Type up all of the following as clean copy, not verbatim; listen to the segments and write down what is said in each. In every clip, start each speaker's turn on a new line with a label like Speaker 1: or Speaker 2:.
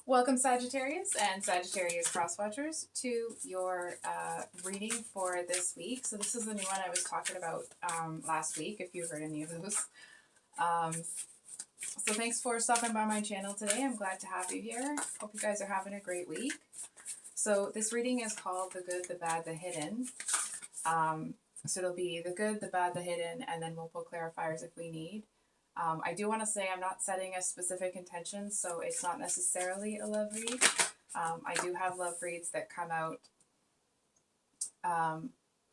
Speaker 1: Welcome, Sagittarius and Sagittarius crosswatchers, to your reading for this week. So this is the new one I was talking about last week, if you heard any of those. So thanks for stopping by my channel today. I'm glad to have you here. Hope you guys are having a great week. So this reading is called The Good, the Bad, the Hidden. So it'll be the good, the bad, the hidden, and then we'll put clarifiers if we need. I do want to say I'm not setting a specific intention, so it's not necessarily a love read. I do have love reads that come out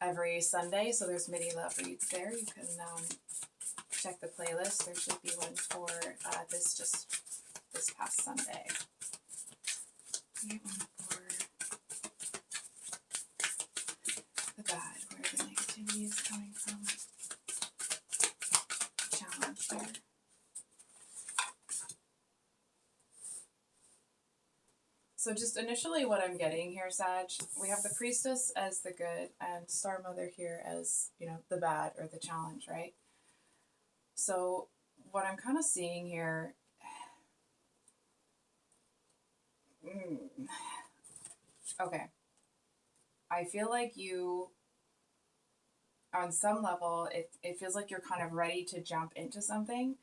Speaker 1: every Sunday, so there's mini love reads there. You can check the playlist. There should be one for this past Sunday. Get one for the bad, where the negativity is coming from. Challenge there. So just initially what I'm getting here, Sag, we have the Priestess as the good and Star Mother here as, the bad or the challenge, right? So what I'm kind of seeing here, okay, I feel like you, on some level, it feels like you're kind of ready to jump into something,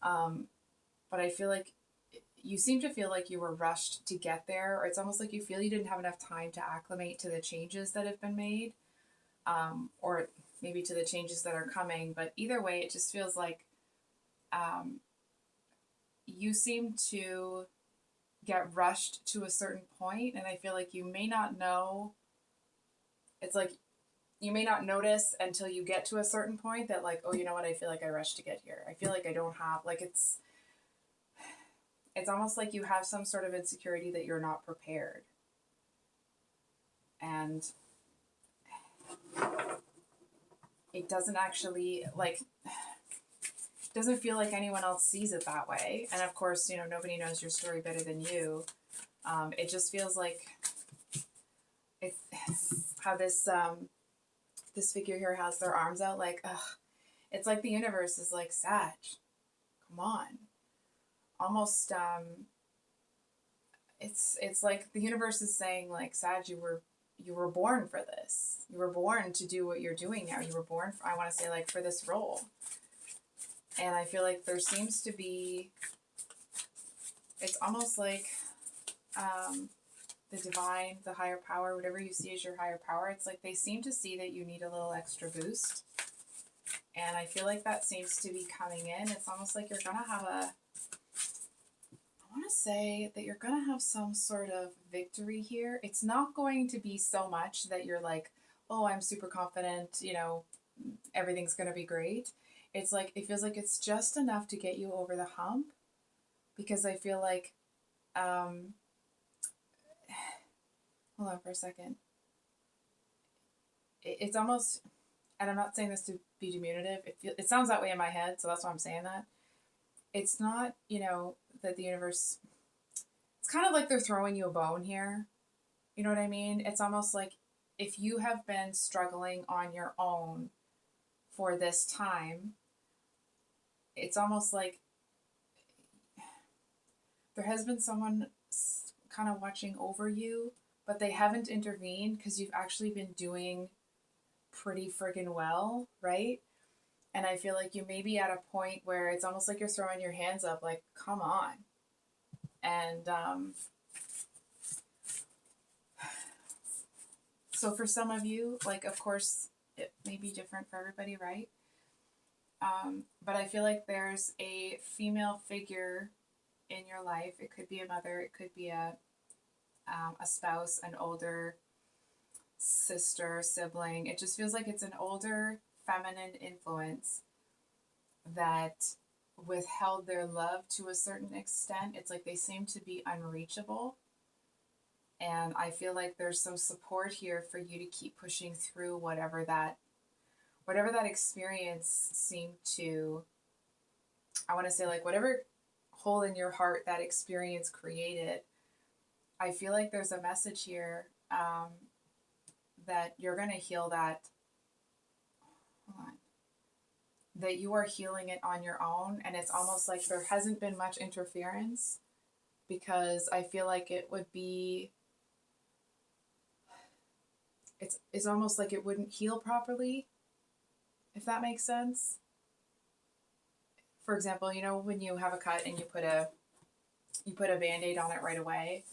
Speaker 1: but I feel like you seem to feel like you were rushed to get there, or it's almost like you feel you didn't have enough time to acclimate to the changes that have been made, or maybe to the changes that are coming. But either way, it just feels like you seem to get rushed to a certain point, and I feel like you may not know. It's like you may not notice until you get to a certain point that, like, oh, you know what, I feel like I rushed to get here. I feel like I don't have, like, it's almost like you have some sort of insecurity that you're not prepared. And it doesn't actually, doesn't feel like anyone else sees it that way. And of course, nobody knows your story better than you. It just feels like it's how this figure here has their arms out, like, ugh. It's like the universe is like, Sag, come on. Almost, it's like the universe is saying, like, Sag, you were born for this. You were born to do what you're doing now. You were born for, I want to say, like, for this role. And I feel like there seems to be, it's almost like the divine, the higher power, whatever you see as your higher power, it's like they seem to see that you need a little extra boost. And I feel like that seems to be coming in. It's almost like you're going to have I want to say that you're going to have some sort of victory here. It's not going to be so much that you're like, oh, I'm super confident, everything's going to be great. It's like, it feels like it's just enough to get you over the hump, because I feel like, hold on for a second. It's almost, and I'm not saying this to be diminutive, it sounds that way in my head, so that's why I'm saying that. It's not, that the universe, it's kind of like they're throwing you a bone here. You know what I mean? It's almost like if you have been struggling on your own for this time, it's almost like there has been someone kind of watching over you, but they haven't intervened because you've actually been doing pretty friggin' well, right? And I feel like you may be at a point where it's almost like you're throwing your hands up, like, come on. And so for some of you, like, of course, it may be different for everybody, right? But I feel like there's a female figure in your life. It could be a mother, it could be a spouse, an older sister, sibling. It just feels like it's an older feminine influence that withheld their love to a certain extent. It's like they seem to be unreachable. And I feel like there's some support here for you to keep pushing through whatever that experience seemed to, I want to say, like, whatever hole in your heart that experience created. I feel like there's a message here that you're going to heal that. Hold on. That you are healing it on your own, and it's almost like there hasn't been much interference, because I feel like it would be, it's almost like it wouldn't heal properly, if that makes sense. For example, you know, when you have a cut and you put a band-aid on it right away,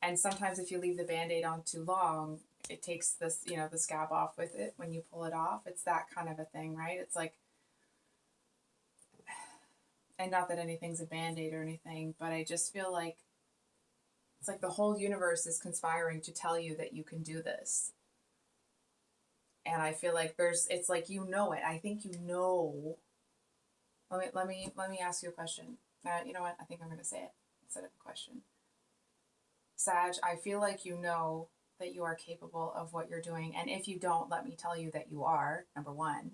Speaker 1: and sometimes if you leave the band-aid on too long, it takes this, you know, the scab off with it when you pull it off. It's that kind of a thing, right? It's like, and not that anything's a band-aid or anything, but I just feel like it's like the whole universe is conspiring to tell you that you can do this. And I feel like it's like, you know it. I think you know. Let me ask you a question. You know what? I think I'm going to say it instead of a question. Sag, I feel like you know that you are capable of what you're doing. And if you don't, let me tell you that you are, number one.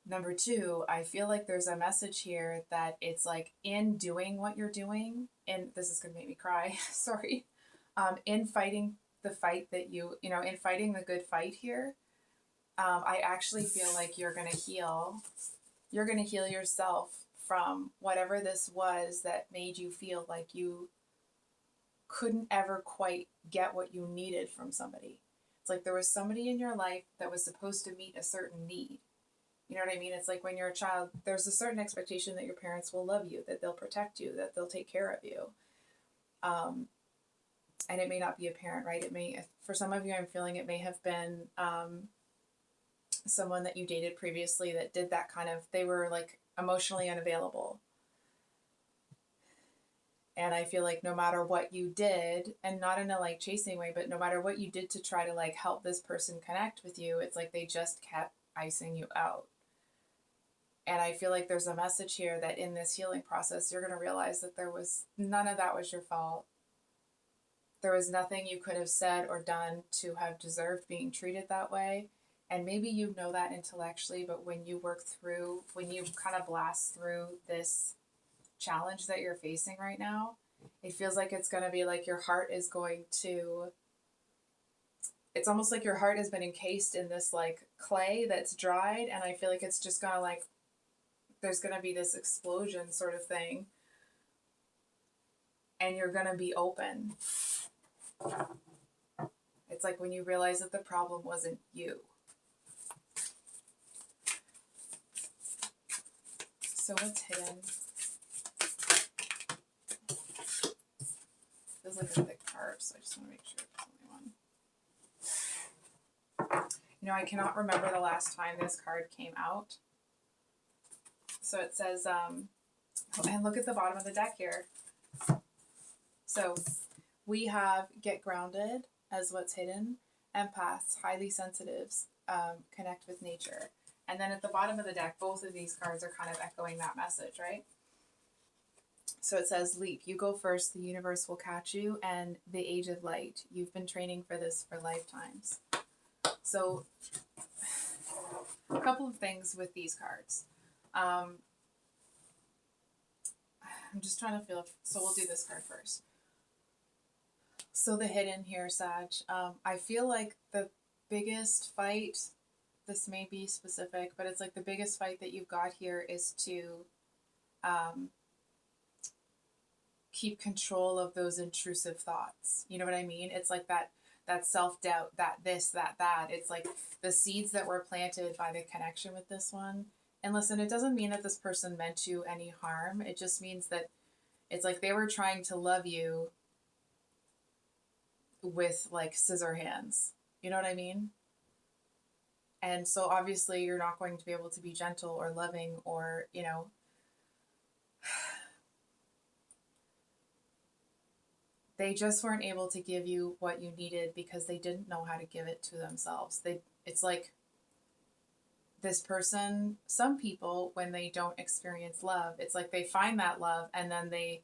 Speaker 1: Number two, I feel like there's a message here that it's like in doing what you're doing, and this is going to make me cry, sorry, in fighting the fight that you know, in fighting the good fight here, I actually feel like you're going to heal yourself from whatever this was that made you feel like you couldn't ever quite get what you needed from somebody. It's like there was somebody in your life that was supposed to meet a certain need. You know what I mean? It's like when you're a child, there's a certain expectation that your parents will love you, that they'll protect you, that they'll take care of you. And it may not be a parent, right? It may, for some of you, I'm feeling it may have been someone that you dated previously that did that kind of, they were like emotionally unavailable. And I feel like no matter what you did, and not in a like chasing way, but no matter what you did to try to like help this person connect with you, it's like they just kept icing you out. And I feel like there's a message here that in this healing process, you're going to realize that none of that was your fault. There was nothing you could have said or done to have deserved being treated that way. And maybe you know that intellectually, but when you kind of blast through this challenge that you're facing right now, it feels like it's going to be like your heart is going to, it's almost like your heart has been encased in this like clay that's dried. And I feel like it's just going to like, there's going to be this explosion sort of thing. And you're going to be open. It's like when you realize that the problem wasn't you. So what's hidden? Feels like a thick card, so I just want to make sure it's the only one. You know, I cannot remember the last time this card came out. So it says, and look at the bottom of the deck here. So we have get grounded as what's hidden, empaths, highly sensitives, connect with nature. And then at the bottom of the deck, both of these cards are kind of echoing that message, right? So it says, leap, you go first, the universe will catch you, and the age of light. You've been training for this for lifetimes. So a couple of things with these cards. I'm just trying to feel, so we'll do this card first. So the hidden here, Sag, I feel like the biggest fight, this may be specific, but it's like the biggest fight that you've got here is to keep control of those intrusive thoughts. You know what I mean? It's like that self-doubt, that this, that. It's like the seeds that were planted by the connection with this one. And listen, it doesn't mean that this person meant you any harm. It just means that it's like they were trying to love you with like scissor hands. You know what I mean? And so obviously you're not going to be able to be gentle or loving or, you know, they just weren't able to give you what you needed because they didn't know how to give it to themselves. It's like this person, some people, when they don't experience love, it's like they find that love and then they,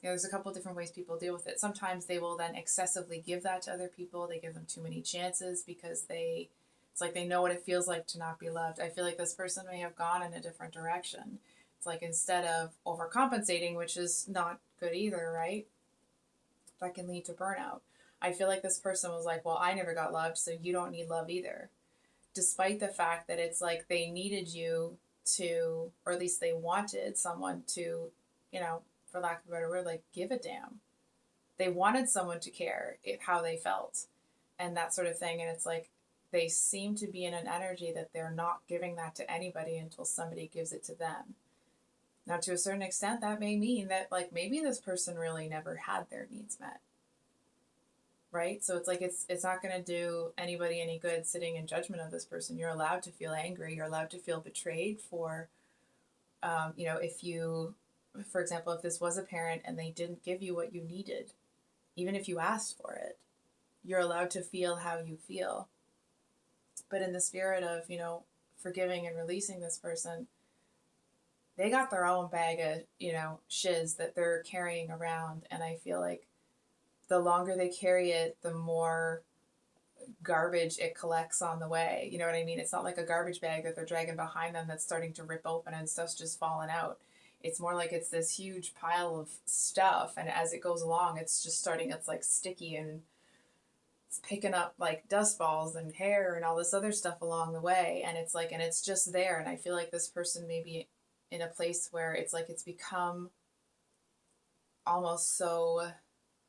Speaker 1: there's a couple of different ways people deal with it. Sometimes they will then excessively give that to other people. They give them too many chances because it's like they know what it feels like to not be loved. I feel like this person may have gone in a different direction. It's like instead of overcompensating, which is not good either, right? That can lead to burnout. I feel like this person was like, well, I never got loved, so you don't need love either. Despite the fact that it's like they needed you to, or at least they wanted someone to, for lack of a better word, like give a damn. They wanted someone to care how they felt and that sort of thing. And it's like they seem to be in an energy that they're not giving that to anybody until somebody gives it to them. Now, to a certain extent, that may mean that like maybe this person really never had their needs met. Right? So it's like it's not going to do anybody any good sitting in judgment of this person. You're allowed to feel angry. You're allowed to feel betrayed for, if you, for example, if this was a parent and they didn't give you what you needed, even if you asked for it, you're allowed to feel how you feel. But in the spirit of, forgiving and releasing this person, they got their own bag of, shiz that they're carrying around. And I feel like the longer they carry it, the more garbage it collects on the way. You know what I mean? It's not like a garbage bag that they're dragging behind them that's starting to rip open and stuff's just falling out. It's more like it's this huge pile of stuff, and as it goes along, it's like sticky, and it's picking up like dust balls and hair and all this other stuff along the way. And it's like, and it's just there. And I feel like this person may be in a place where it's like it's become almost so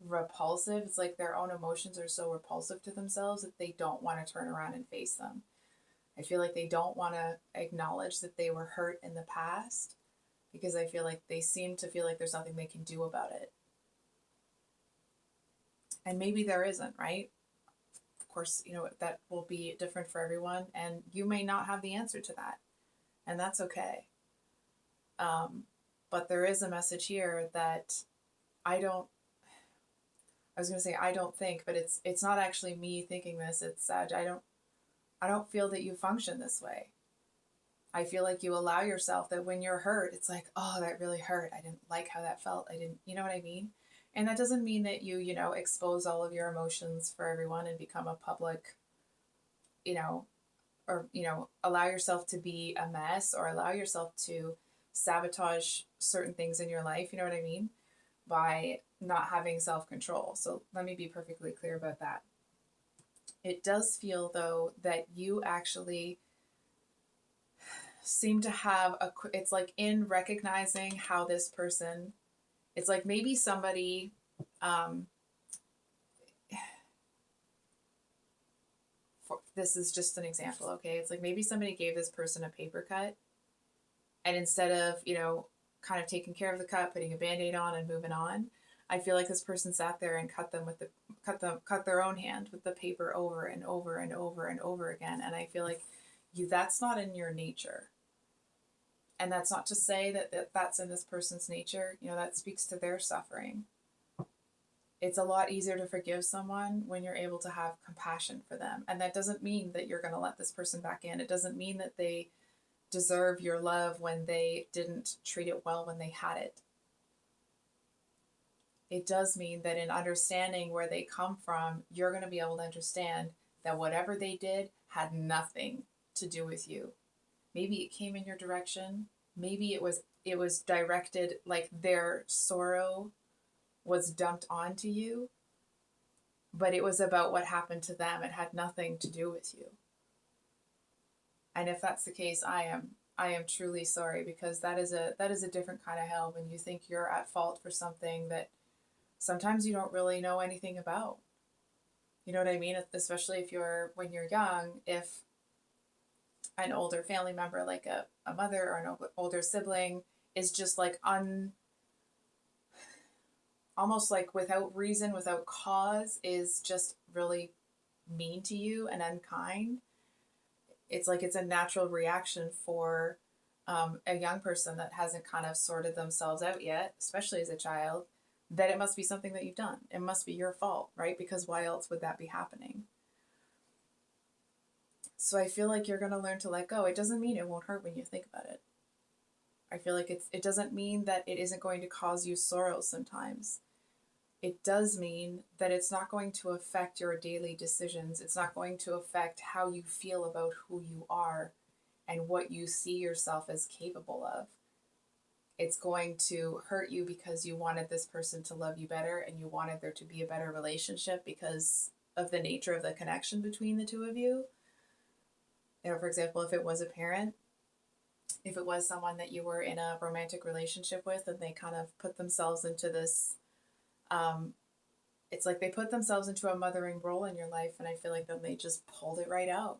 Speaker 1: repulsive. It's like their own emotions are so repulsive to themselves that they don't want to turn around and face them. I feel like they don't want to acknowledge that they were hurt in the past, because I feel like they seem to feel like there's nothing they can do about it. And maybe there isn't, right? Of course, that will be different for everyone, and you may not have the answer to that, and that's okay. But there is a message here that I don't think, but it's not actually me thinking this. It's Sag. I don't feel that you function this way. I feel like you allow yourself that when you're hurt, it's like, oh, that really hurt. I didn't like how that felt. You know what I mean? And that doesn't mean that you, expose all of your emotions for everyone and become a public, or, allow yourself to be a mess, or allow yourself to sabotage certain things in your life. You know what I mean? By not having self-control. So let me be perfectly clear about that. It does feel, though, that you actually seem to have it's like in recognizing how this person, it's like maybe somebody, this is just an example, okay? It's like maybe somebody gave this person a paper cut, and instead of, kind of taking care of the cut, putting a Band-Aid on and moving on, I feel like this person sat there and cut their own hand with the paper over and over and over and over again. And I feel like that's not in your nature. And that's not to say that that's in this person's nature. That speaks to their suffering. It's a lot easier to forgive someone when you're able to have compassion for them. And that doesn't mean that you're going to let this person back in. It doesn't mean that they deserve your love when they didn't treat it well when they had it. It does mean that in understanding where they come from, you're going to be able to understand that whatever they did had nothing to do with you. Maybe it came in your direction. Maybe it was directed, like their sorrow was dumped onto you, but it was about what happened to them. It had nothing to do with you. And if that's the case, I am truly sorry, because that is a different kind of hell when you think you're at fault for something that sometimes you don't really know anything about. You know what I mean? Especially when you're young, if an older family member, like a mother or an older sibling, is just like almost like without reason, without cause, is just really mean to you and unkind. It's like it's a natural reaction for a young person that hasn't kind of sorted themselves out yet, especially as a child, that it must be something that you've done. It must be your fault, right? Because why else would that be happening? So I feel like you're going to learn to let go. It doesn't mean it won't hurt when you think about it. I feel like it doesn't mean that it isn't going to cause you sorrow sometimes. It does mean that it's not going to affect your daily decisions. It's not going to affect how you feel about who you are and what you see yourself as capable of. It's going to hurt you because you wanted this person to love you better and you wanted there to be a better relationship because of the nature of the connection between the two of you. For example, if it was a parent, if it was someone that you were in a romantic relationship with and they kind of put themselves into this, it's like they put themselves into a mothering role in your life, and I feel like then they just pulled it right out.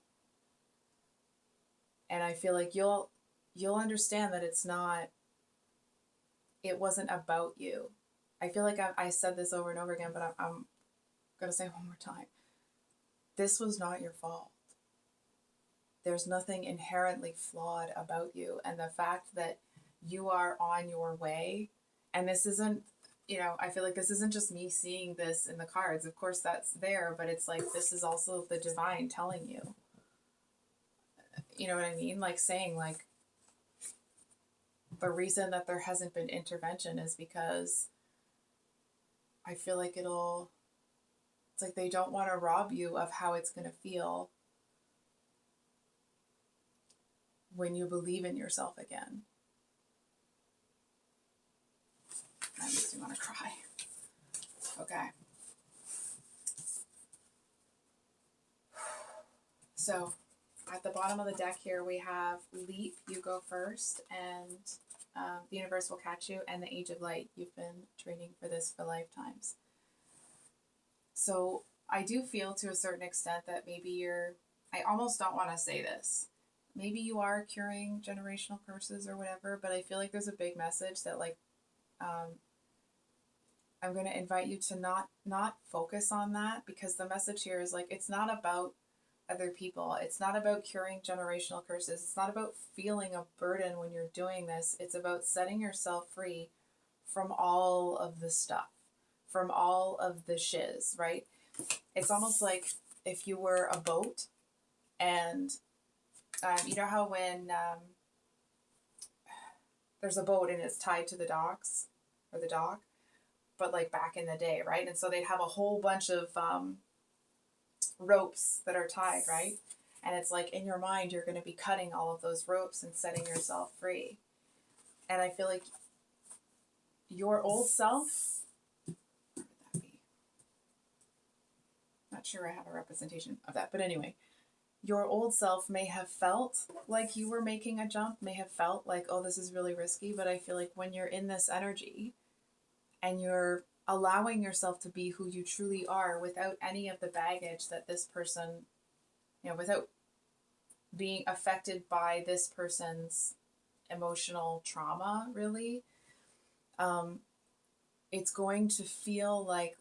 Speaker 1: And I feel like you'll understand that it wasn't about you. I feel like I said this over and over again, but I'm going to say it one more time. This was not your fault. There's nothing inherently flawed about you. And the fact that you are on your way, and this isn't, I feel like this isn't just me seeing this in the cards. Of course, that's there, but it's like this is also the divine telling you. You know what I mean? Like saying, like, the reason that there hasn't been intervention is because I feel like it's like they don't want to rob you of how it's going to feel when you believe in yourself again. That makes me want to cry. Okay. So at the bottom of the deck here, we have Leap, you go first, and the universe will catch you, and the Age of Light. You've been training for this for lifetimes. So I do feel to a certain extent that maybe I almost don't want to say this. Maybe you are curing generational curses or whatever, but I feel like there's a big message that, like, I'm going to invite you to not focus on that, because the message here is like, it's not about other people. It's not about curing generational curses. It's not about feeling a burden when you're doing this. It's about setting yourself free from all of the stuff, from all of the shiz, right? It's almost like if you were a boat, and you know how when there's a boat and it's tied to the docks or the dock, but like back in the day, right? And so they'd have a whole bunch of ropes that are tied, right? And it's like in your mind, you're going to be cutting all of those ropes and setting yourself free. And I feel like your old self, where would that be? Not sure I have a representation of that, but anyway, your old self may have felt like you were making a jump, may have felt like, oh, this is really risky. But I feel like when you're in this energy and you're allowing yourself to be who you truly are without any of the baggage that this person, without being affected by this person's emotional trauma, really, it's going to feel like,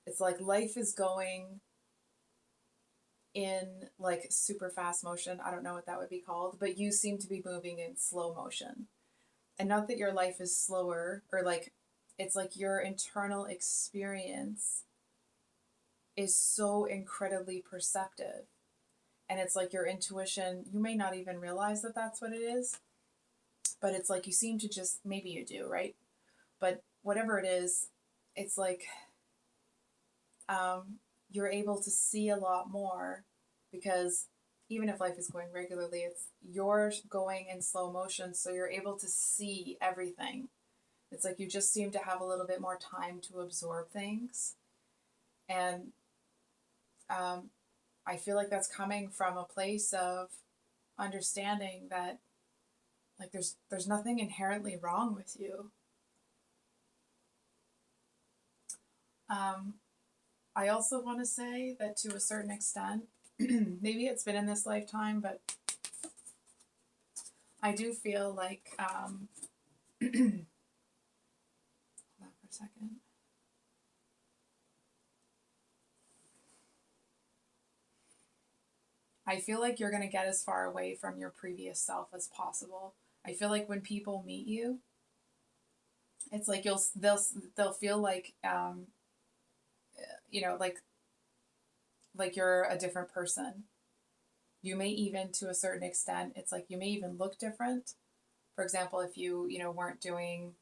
Speaker 1: it's like life is going in like super fast motion. I don't know what that would be called, but you seem to be moving in slow motion. And not that your life is slower, or like, it's like your internal experience is so incredibly perceptive. And it's like your intuition, you may not even realize that that's what it is, but it's like you seem to just, maybe you do, right? But whatever it is, it's like you're able to see a lot more, because even if life is going regularly, you're going in slow motion, so you're able to see everything. It's like you just seem to have a little bit more time to absorb things. And I feel like that's coming from a place of understanding that, like, there's nothing inherently wrong with you. I also want to say that to a certain extent, maybe it's been in this lifetime, but I do feel like, hold on for a second. I feel like you're going to get as far away from your previous self as possible. I feel like when people meet you, it's like they'll feel like, like you're a different person. You may even, to a certain extent, it's like you may even look different. For example, if you weren't doing,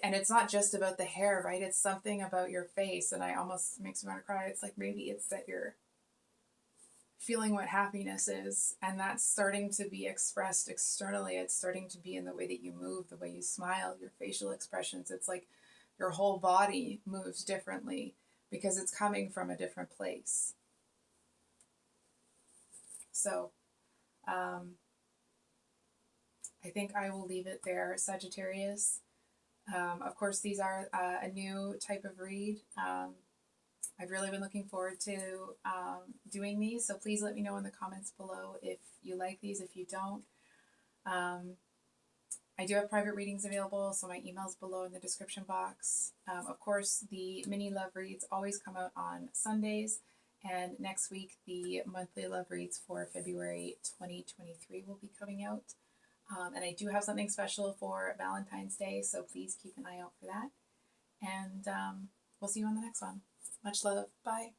Speaker 1: and it's not just about the hair, right? It's something about your face, and I almost makes me want to cry. It's like maybe it's that you're feeling what happiness is, and that's starting to be expressed externally. It's starting to be in the way that you move, the way you smile, your facial expressions. It's like your whole body moves differently because it's coming from a different place. So I think I will leave it there, Sagittarius. Of course, these are a new type of read. I've really been looking forward to doing these, so please let me know in the comments below if you like these, if you don't. I do have private readings available, so my email's below in the description box. Of course, the mini love reads always come out on Sundays, and next week the monthly love reads for February 2023 will be coming out. And I do have something special for Valentine's Day, so please keep an eye out for that. And we'll see you on the next one. Much love. Bye.